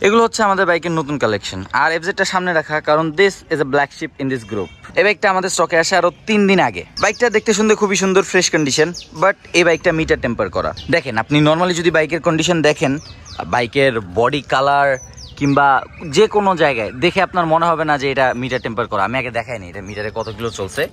এগুলো হচ্ছে আমাদের বাইকের নতুন কালেকশন, আর এফজেডটা সামনে রাখা কারণ this is a black sheep in this group. এই বাইকটা আমাদের স্টকে আসে আরো 3 দিন আগে। বাইকটা দেখতে শুনতে খুবই সুন্দর, ফ্রেশ কন্ডিশন, বাট এই বাইকটা মিটার টেম্পার করা। দেখেন আপনি নর্মালি যদি বাইকের কন্ডিশন দেখেন, বাইকের বডি কালার কিংবা যে কোনো জায়গায় দেখে আপনার মনে হবে না যে এটা মিটার টেম্পার করা। আমি আগে দেখাইনি এটা মিটারে কত কিলো চলছে।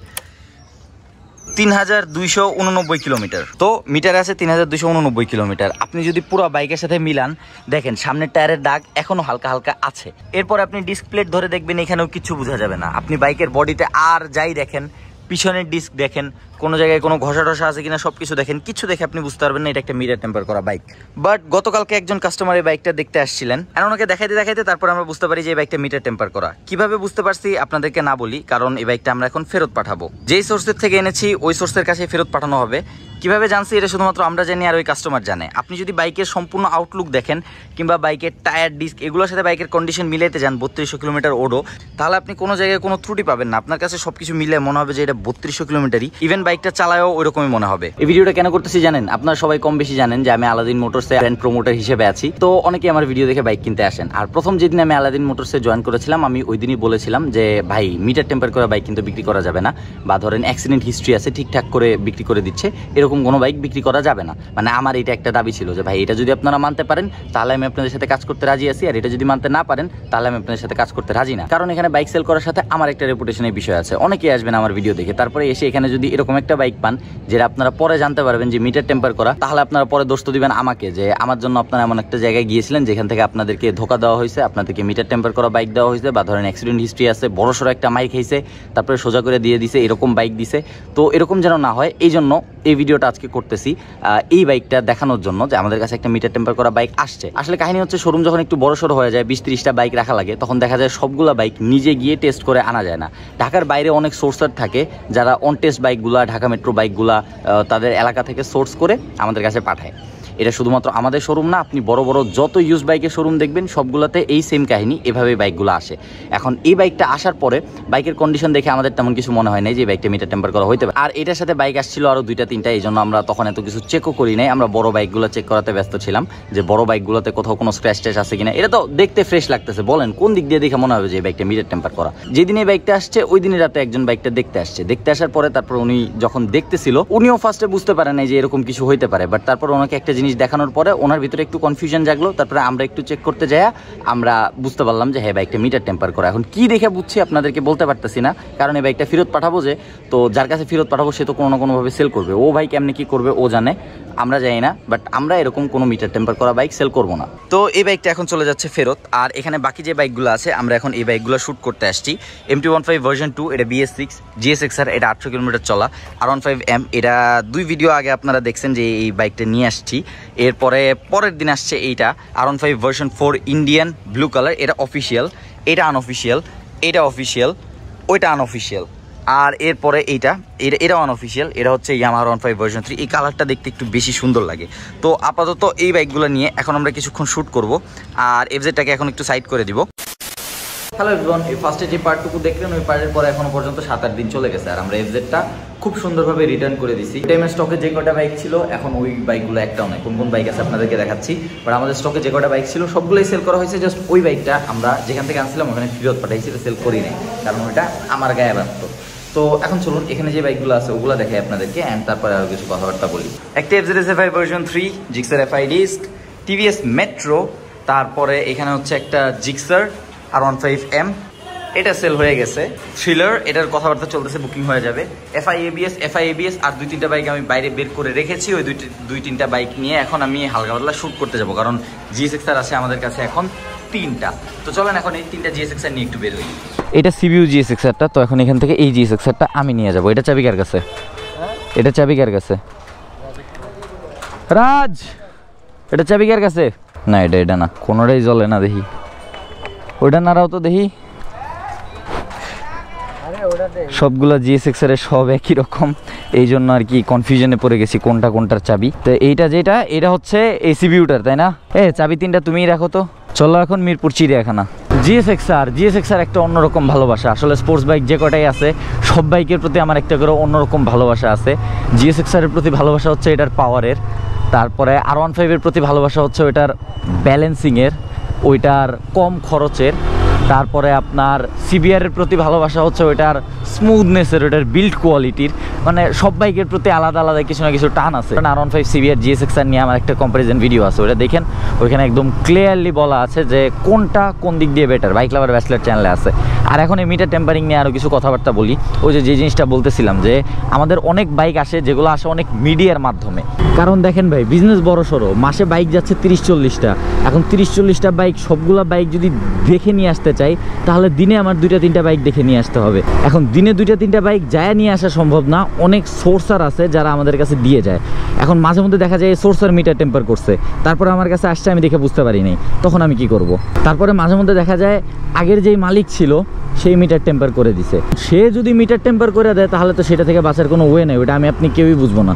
3289 কিলোমিটার। তো মিটারে আছে 3289 কিলোমিটার। আপনি যদি পুরো বাইকের সাথে মিলান, দেখেন সামনের টায়ারের দাগ এখনো হালকা হালকা আছে। এরপর আপনি ডিস্ক প্লেট ধরে দেখবেন, এখানেও কিছু বোঝা যাবে না। আপনি বাইকের বডিতে আর যাই দেখেন, পিছনের ডিস্ক দেখেন, কোনো জায়গায় কোনো ঘষা টসা আছে কিনা সবকিছু দেখেন, কিছু দেখে আপনি বুঝতে পারবেন না এটা একটা মিটার টেম্পার করা বাইক। বাট গতকালকে একজন কাস্টমার এই বাইকটা দেখতে আসছিলেন, আর ওনাকে দেখাইতে তারপর আমরা বুঝতে পারি যে এই বাইকটা মিটার টেম্পার করা। কিভাবে বুঝতে পারছি আপনাদেরকে না বলি, কারণ এই বাইকটা আমরা এখন ফেরত পাঠাবো। যেই সোর্সের থেকে এনেছি ওই সোর্সের কাছে ফেরত পাঠানো হবে। কিভাবে জানছি এটা শুধুমাত্র আমরা জানি আর ওই কাস্টমার জানে। আপনি যদি বাইকের সম্পূর্ণ আউটলুক দেখেন কিংবা বাইকের টায়ার, ডিস্ক এগুলোর সাথে বাইকের কন্ডিশন মিলাইতে যান 3200 কিলোমিটার ওডো, তাহলে আপনি কোনো জায়গায় কোনো ত্রুটি পাবেন না। আপনার কাছে সবকিছু মিলে মনে হবে যে এটা 3200 কিলোমিটারই। ইভেন বাইকটা চালায়ও ওইরকমই মনে হবে। এই ভিডিওটা কেন করতেছি জানেন? আপনারা সবাই কম বেশি জানেন যে আমি আলাদিন মোটরসে ব্র্যান্ড প্রমোটার হিসেবে আছি। তো অনেকে আমার ভিডিও দেখে বাইক কিনতে আসেন। আর প্রথম যেদিন আমি আলাদিন মোটরসে জয়েন করেছিলাম, আমি ওই দিনই বলেছিলাম যে ভাই মিটার টেম্পার করা বাইক কিন্তু বিক্রি করা যাবে না, বা ধরেন অ্যাক্সিডেন্ট হিস্ট্রি আছে ঠিকঠাক করে বিক্রি করে দিচ্ছে এরকম কোনো বাইক বিক্রি করা যাবে না। মানে আমার এটা একটা দাবি ছিল যে ভাই এটা যদি আপনারা মানতে পারেন তাহলে আমি আপনাদের সাথে কাজ করতে রাজি আছি, আর এটা যদি মানতে না পারেন তাহলে আমি আপনাদের সাথে কাজ করতে রাজি না। কারণ এখানে বাইক সেল করার সাথে আমার একটা রেপুটেশনের বিষয় আছে। অনেকেই আসবেন আমার ভিডিও দেখে, তারপরে এসে এখানে যদি এরকম একটা বাইক পান যেটা আপনারা পরে জানতে পারবেন যে মিটার টেম্পার করা, তাহলে আপনারা পরে দোষ তো দিবেন আমাকে যে আমার জন্য আপনারা এমন একটা জায়গায় গিয়েছিলেন যেখান থেকে আপনাদেরকে ধোকা দেওয়া হয়েছে, আপনাদেরকে মিটার টেম্পার করা বাইক দেওয়া হয়েছে, বা ধরেন অ্যাক্সিডেন্ট হিস্ট্রি আছে, বড়সড় একটা মাইক খাইছে তারপরে সোজা করে দিয়ে দিছে, এরকম বাইক দিছে। তো এরকম যেন না হয় এই জন্য এই ভিডিওটা আজকে করতেছি, এই বাইকটা দেখানোর জন্য যে আমাদের কাছে একটা মিটার টেম্পার করা বাইক আসছে। আসলে কাহিনী হচ্ছে শোরুম যখন একটু বড়সড় হয়ে যায়, 20-30টা বাইক রাখা লাগে, তখন দেখা যায় সবগুলা বাইক নিজে গিয়ে টেস্ট করে আনা যায় না। ঢাকার বাইরে অনেক সোর্সার থাকে যারা অন টেস্ট বাইকগুলা, ঢাকা মেট্রো বাইকগুলা তাদের এলাকা থেকে সোর্স করে আমাদের কাছে পাঠায়। এটা শুধুমাত্র আমাদের শোরুম না, আপনি বড় বড় যত ইউজ বাইকের শোরুম দেখবেন সবগুলোতে এই সেম কাহিনী, এভাবে বাইকগুলো আসে। এখন এই বাইকটা আসার পরে বাইকের কন্ডিশন দেখে আমাদের তেমন কিছু মনে হয় নাই যে বাইকটা মিটার টেম্পার করা হইতে পারে। আর এটার সাথে বাইক আসছিল আরও 2-3টা, এই জন্য আমরা তখন এত কিছু চেকও করি নাই। আমরা বড় বাইকগুলো চেক করাতে ব্যস্ত ছিলাম যে বড় বাইকগুলোতে কোথাও কোনো স্ক্র্যাচ ট্যাচ আছে কিনা। এটা তো দেখতে ফ্রেশ লাগতেছে, বলেন কোন দিক দিয়ে দেখে মনে হবে যে এই বাইকটা মিটার টেম্পার করা। যেদিন এই বাইকটা আসছে ওই দিনই রাতে একজন বাইকটা দেখতে আসছে। দেখতে আসার পরে তারপর উনি যখন দেখতেছিল, উনিও ফার্স্টে বুঝতে পারে নাই যে এরকম কিছু হইতে পারে। বাট তারপর ওনাকে একটা জিনিস দেখানোর পরে ওনার ভিতরে একটু কনফিউশন জাগলো। তারপরে আমরা একটু চেক করতে যাই, আমরা বুঝতে পারলাম যে হ্যাঁ বাইকটা মিটার টেম্পার করা। এখন কি দেখে বুঝছি আপনাদেরকে বলতে পারতেছি না, কারণ এই বাইকটা ফেরত পাঠাবো যে, তো যার কাছে ফেরত পাঠাবো সে তো কোনো না কোনোভাবে সেল করবে। ও ভাই কেমনি কি করবে ও জানে, আমরা জানি না। বাট আমরা এরকম কোনো মিটার টেম্পার করা বাইক সেল করবো না। তো এই বাইকটা এখন চলে যাচ্ছে ফেরত। আর এখানে বাকি যে বাইকগুলো আছে আমরা এখন এই বাইকগুলো শ্যুট করতে আসছি। MT-15 ভার্সন 2 এটা BS6 GSXR, এটা 800 কিলোমিটার চলা। R15M এটা 2 ভিডিও আগে আপনারা দেখছেন যে এই বাইকটা নিয়ে আসছি। এরপরে পরের দিন আসছে এইটা R15 version 4 Indian blue colour, এটা অফিসিয়াল, এটা আনঅফিসিয়াল, এটা অফিসিয়াল, ওইটা আনঅফিসিয়াল। আর এরপরে এটা আনঅফিসিয়াল, এটা হচ্ছে Yamaha R15 ভার্সন 3। এই কালারটা দেখতে একটু বেশি সুন্দর লাগে। তো আপাতত এই বাইকগুলো নিয়ে এখন আমরা কিছুক্ষণ শ্যুট করব, আর এফজেডটাকে এখন একটু সাইড করে দিব। হ্যালো এভরিওয়ান, এই ফার্স্টে যে পার্টটুকু দেখলেন ওই পার্টের পরে এখনো পর্যন্ত 7-8 দিন চলে গেছে, আর আমরা এফজেডটা খুব সুন্দরভাবে রিটার্ন করে দিছি। টাইমের স্টকে যে কটা বাইক ছিল এখন ওই বাইকগুলো একটাও নাই। কোন কোন বাইক আছে আপনাদেরকে দেখাচ্ছি। বাট আমাদের স্টকে যে কটা বাইক ছিল সবগুলোই সেল করা হয়েছে। জাস্ট ওই বাইকটা আমরা যেখান থেকে আনছিলাম ওখানে ফেরত পাঠাইছি, এটা সেল করি নাই, কারণ ওইটা আমার গায়ে লাগতো। তো এখন চলুন এখানে যে বাইকগুলো আছে ওগুলো দেখাই আপনাদেরকে, অ্যান্ড তারপরে আরও কিছু কথাবার্তা বলি। একটা FZS-FI version 3, Gixxer FI disc, TVS Metro, তারপরে এখানে হচ্ছে একটা জিক্সার R15M, এটা সেল হয়ে গেছে। থ্রিলার, এটার কথাবার্তা চলতেছে, বুকিং হয়ে যাবে। FI ABS আর 2-3টা বাইক আমি বাইরে বের করে রেখেছি। ওই 2-3টা বাইক নিয়ে এখন আমি হালকা পাতলা শ্যুট করতে যাব, কারণ GSXR আছে আমাদের কাছে এখন 3টা। তো চলেন এখন এই 3টা GSXR নিয়ে একটু বের হই। এটা CBU GSXR-টা, তো এখন এখান থেকে এই GSXR-টা আমি নিয়ে যাব। এটা চাবি কার কাছে? এটা চাবি কার কাছে? রাজ, এটা চাবি কার কাছে? না এটা না, কোনোটাই জ্বলে না দেখি। ওইটা নাড়াও তো দেখি। সবগুলা GSXR এর সব একই রকম, এই জন্য আর কি কনফিউশনে পড়ে গেছি কোনটার চাবি। তো এইটা যেটা, এটা হচ্ছে এই CBU-টার, তাই না? চাবি 3টা তুমিই রাখো তো। চলো এখন মিরপুর চিড়িয়াখানা। GSXR একটা অন্যরকম ভালোবাসা। আসলে স্পোর্টস বাইক যে কটাই আছে সব বাইকের প্রতি আমার একটা করে অন্যরকম ভালোবাসা আছে। GSXR এর প্রতি ভালোবাসা হচ্ছে এটার পাওয়ারের, তারপরে R15 এর প্রতি ভালোবাসা হচ্ছে ওটার ব্যালেন্সিংয়ের, ওইটার কম খরচের, তারপরে আপনার সিবিআরের প্রতি ভালোবাসা হচ্ছে ওইটার স্মুথনেসের, ওইটার বিল্ড কোয়ালিটির, মানে সব বাইকের প্রতি আলাদা আলাদা কিছু না কিছু টান আছে। R15 সিবিআর GSX-R নিয়ে আমার একটা কম্পারিজন ভিডিও আছে, ওটা দেখেন, ওইখানে একদম ক্লিয়ারলি বলা আছে যে কোনটা কোন দিক দিয়ে বেটার। বাইক লাভার ব্যাচলার চ্যানেলে আছে। আর এখন এই মিটার টেম্পারিং নিয়ে আরও কিছু কথাবার্তা বলি। ওই যে জিনিসটা বলতেছিলাম যে আমাদের অনেক বাইক আসে যেগুলো আসে অনেক মিডিয়ার মাধ্যমে। কারণ দেখেন ভাই, বিজনেস বড় সড়ো, মাসে বাইক যাচ্ছে 30-40টা। এখন 30-40টা বাইক, সবগুলা বাইক যদি দেখে নিয়ে আসতে চাই তাহলে দিনে আমার 2-3টা বাইক দেখে নিয়ে আসতে হবে। এখন দিনে 2-3টা বাইক যায় নিয়ে আসা সম্ভব না। অনেক সোর্সার আছে যারা আমাদের কাছে দিয়ে যায়। এখন মাঝে মধ্যে দেখা যায় সোর্সার মিটার টেম্পার করছে, তারপরে আমার কাছে আসছে, আমি দেখে বুঝতে পারি নাই, তখন আমি কি করব? তারপরে মাঝে মধ্যে দেখা যায় আগের যেই মালিক ছিল সেই মিটার টেম্পার করে দিছে। সে যদি মিটার টেম্পার করে দেয় তাহলে তো সেটা থেকে বাঁচার কোনো ওয়ে নেই, ওটা আপনি কেউই বুঝবো না।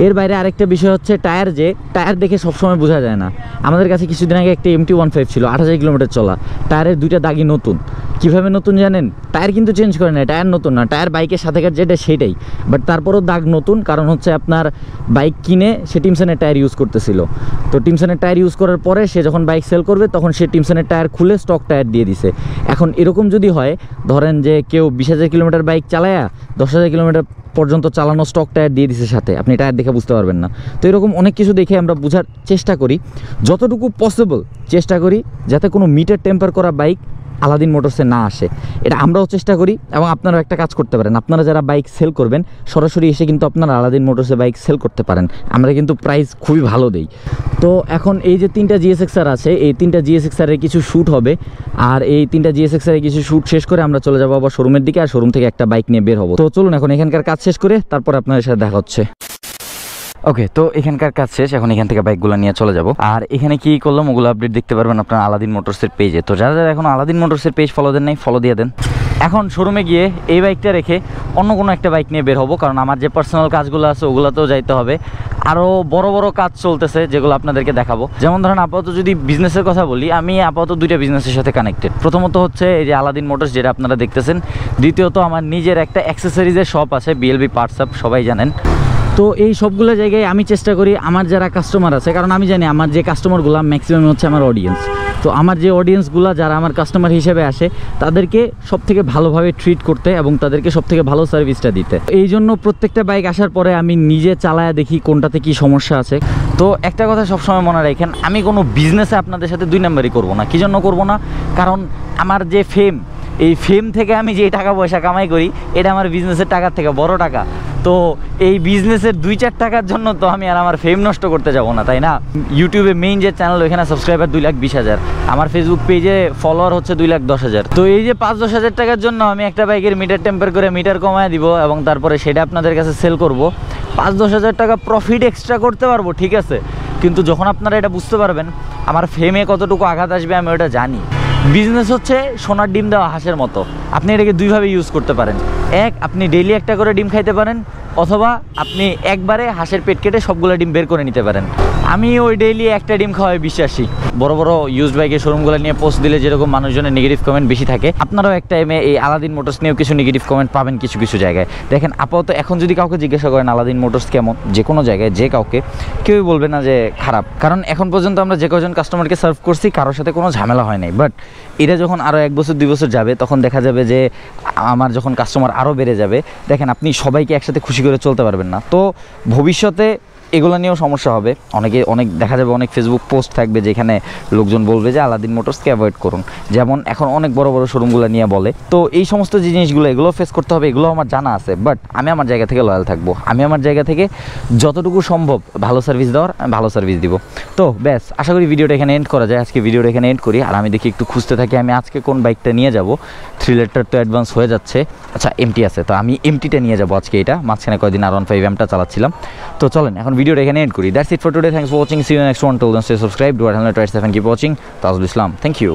এর বাইরে আরেকটা বিষয় হচ্ছে টায়ার, যে টায়ার দেখে সবসময় বোঝা যায় না। আমাদের কাছে কিছুদিন আগে একটা MT-15 ছিল, 8000 কিলোমিটার চলা, টায়ারের 2টা দাগই নতুন। কীভাবে নতুন জানেন? টায়ার কিন্তু চেঞ্জ করে না, টায়ার নতুন না, টায়ার বাইকের সাথেকার যেটা সেটাই, বাট তারপরেও দাগ নতুন। কারণ হচ্ছে আপনার বাইক কিনে সে টিমসনের টায়ার ইউজ করতেছিল, তো টিমসনের টায়ার ইউজ করার পরে সে যখন বাইক সেল করবে তখন সে টিমসনের টায়ার খুলে স্টক টায়ার দিয়ে দিছে। এখন এরকম যদি হয়, ধরেন যে কেউ 20,000 কিলোমিটার বাইক চালায়া 10,000 কিলোমিটার পর্যন্ত চালানো স্টক টায়ার দিয়ে দিছে সাথে, আপনি টায়ার দেখে বুঝতে পারবেন না। তো এরকম অনেক কিছু দেখে আমরা বোঝার চেষ্টা করি, যতটুকু পসিবল চেষ্টা করি যাতে কোনো মিটার টেম্পার করা বাইক আলাদিন মোটরসে না আসে। এটা আমরাও চেষ্টা করি, এবং আপনারাও একটা কাজ করতে পারেন। আপনারা যারা বাইক সেল করবেন সরাসরি এসে কিন্তু আপনারা আলাদিন মোটরসে বাইক সেল করতে পারেন, আমরা কিন্তু প্রাইস খুবই ভালো দেই। তো এখন এই যে 3টা GSX-R আছে, এই 3টা GSX-R এর কিছু শ্যুট হবে, আর এই 3টা GSX-R এর কিছু শ্যুট শেষ করে আমরা চলে যাবো আবার শোরুমের দিকে, আর শোরুম থেকে একটা বাইক নিয়ে বের হবো। তো চলুন এখন এখানকার কাজ শেষ করে তারপর আপনাদের সাথে দেখা হচ্ছে। ওকে, তো এখানকার কাজ শেষ, এখন এখান থেকে বাইকগুলো নিয়ে চলে যাব। আর এখানে কি করলাম ওগুলো আপডেট দেখতে পারবেন আপনার আলাদিন মোটরসের পেজে। তো যারা যারা এখন আলাদিন মোটরসের পেজ ফলো দেন নাই, ফলো দিয়ে দেন। এখন শোরুমে গিয়ে এই বাইকটা রেখে অন্য কোনো একটা বাইক নিয়ে বের হবো, কারণ আমার যে পার্সোনাল কাজগুলো আছে ওগুলোতেও যাইতে হবে। আরও বড় বড় কাজ চলতেছে যেগুলো আপনাদেরকে দেখাবো। যেমন ধরেন আপাতত যদি বিজনেসের কথা বলি, আমি আপাতত 2টা বিজনেসের সাথে কানেক্টেড। প্রথমত হচ্ছে এই যে আলাদিন মোটরস, যেটা আপনারা দেখতেছেন। দ্বিতীয়ত আমার নিজের একটা অ্যাক্সেসরিজের শপ আছে, BLB পার্টস আপ, সবাই জানেন। তো এই সবগুলো জায়গায় আমি চেষ্টা করি আমার যারা কাস্টমার আছে, কারণ আমি জানি আমার যে কাস্টমারগুলো ম্যাক্সিমাম হচ্ছে আমার অডিয়েন্স, তো আমার যে অডিয়েন্সগুলো যারা আমার কাস্টমার হিসেবে আসে তাদেরকে সবথেকে ভালোভাবে ট্রিট করতে এবং তাদেরকে সবথেকে ভালো সার্ভিসটা দিতে। এই জন্য প্রত্যেকটা বাইক আসার পরে আমি নিজে চালায়া দেখি কোনটাতে কি সমস্যা আছে। তো একটা কথা সবসময় মনে রাখেন, আমি কোনো বিজনেসে আপনাদের সাথে 2 নাম্বারই করবো না। কী জন্য করবো না? কারণ আমার যে ফেম, এই ফেম থেকে আমি যে টাকা পয়সা কামাই করি এটা আমার বিজনেসের টাকার থেকে বড় টাকা। তো এই বিজনেসের 2-4 টাকার জন্য তো আমি আর আমার ফেম নষ্ট করতে যাব না, তাই না? ইউটিউবে মেইন যে চ্যানেল, ওইখানে সাবস্ক্রাইবার 2,20,000, আমার ফেসবুক পেজে ফলোয়ার হচ্ছে 2,10,000। তো এই যে 5-10 হাজার টাকার জন্য আমি একটা বাইকের মিটার টেম্পার করে মিটার কমায় দিব এবং তারপরে সেটা আপনাদের কাছে সেল করব, 5-10 হাজার টাকা প্রফিট এক্সট্রা করতে পারবো, ঠিক আছে। কিন্তু যখন আপনারা এটা বুঝতে পারবেন আমার ফেমে কতটুকু আঘাত আসবে আমি ওটা জানি। বিজনেস হচ্ছে সোনার ডিম দেওয়া হাঁসের মতো, আপনি এটাকে 2ভাবে ইউজ করতে পারেন। এক, আপনি ডেইলি একটা করে ডিম খাইতে পারেন, অথবা আপনি একবারে হাঁসের পেট কেটে সবগুলো ডিম বের করে নিতে পারেন। আমি ওই ডেইলি একটা ডিম খাওয়াই বিশ্বাসী। বড় বড় ইউজ বাইকের শোরুমগুলো নিয়ে পোস্ট দিলে যেরকম মানুষজনের নেগেটিভ কমেন্ট বেশি থাকে, আপনারাও এক টাইমে এই আলাদিন মোটরস নিয়েও কিছু নেগেটিভ কমেন্ট পাবেন কিছু কিছু জায়গায়। দেখেন আপাতত এখন যদি কাউকে জিজ্ঞাসা করেন আলাদিন মোটরস কেমন, যে কোনো জায়গায় যে কাউকে, কেউই বলবে না যে খারাপ। কারণ এখন পর্যন্ত আমরা যে কজন কাস্টমারকে সার্ভ করছি কারোর সাথে কোনো ঝামেলা হয় নাই। বাট এটা যখন আরও 1 বছর 2 বছর যাবে তখন দেখা যাবে যে আমার যখন কাস্টমার আরও বেড়ে যাবে, দেখেন আপনি সবাইকে একসাথে খুশি করে চলতে পারবেন না। তো ভবিষ্যতে এগুলো নিয়েও সমস্যা হবে। অনেক দেখা যাবে অনেক ফেসবুক পোস্ট থাকবে যেখানে লোকজন বলবে যে আলাদিন মোটরসকে অ্যাভয়েড করুন, যেমন এখন অনেক বড় বড় শোরুমগুলো নিয়ে বলে। তো এই সমস্ত যে জিনিসগুলো এগুলো ফেস করতে হবে, এগুলো আমার জানা আছে। বাট আমি আমার জায়গা থেকে লয়াল থাকবো, আমি আমার জায়গা থেকে যতটুকু সম্ভব ভালো সার্ভিস দেওয়ার আমি ভালো সার্ভিস দিব। তো ব্যাস, আশা করি ভিডিওটা এখানে এন্ড করা যায়। আজকে ভিডিওটা এখানে এন্ড করি, আর আমি দেখি একটু খুঁজতে থাকি আমি আজকে কোন বাইকটা নিয়ে যাব। 3 লিটার তো অ্যাডভান্স হয়ে যাচ্ছে, আচ্ছা MT আছে, তো আমি MTটা নিয়ে যাবো আজকে। এটা মাঝখানে কয়েকদিন R15 M টা চালাচ্ছিলাম। তো চলেন এখন ভিডিওটা এখানে এন্ড করি। That's it for today. Thanks for watching. See you next one. Till then, stay subscribed. Do our channel, try to keep watching. Tazul Islam. Thank you.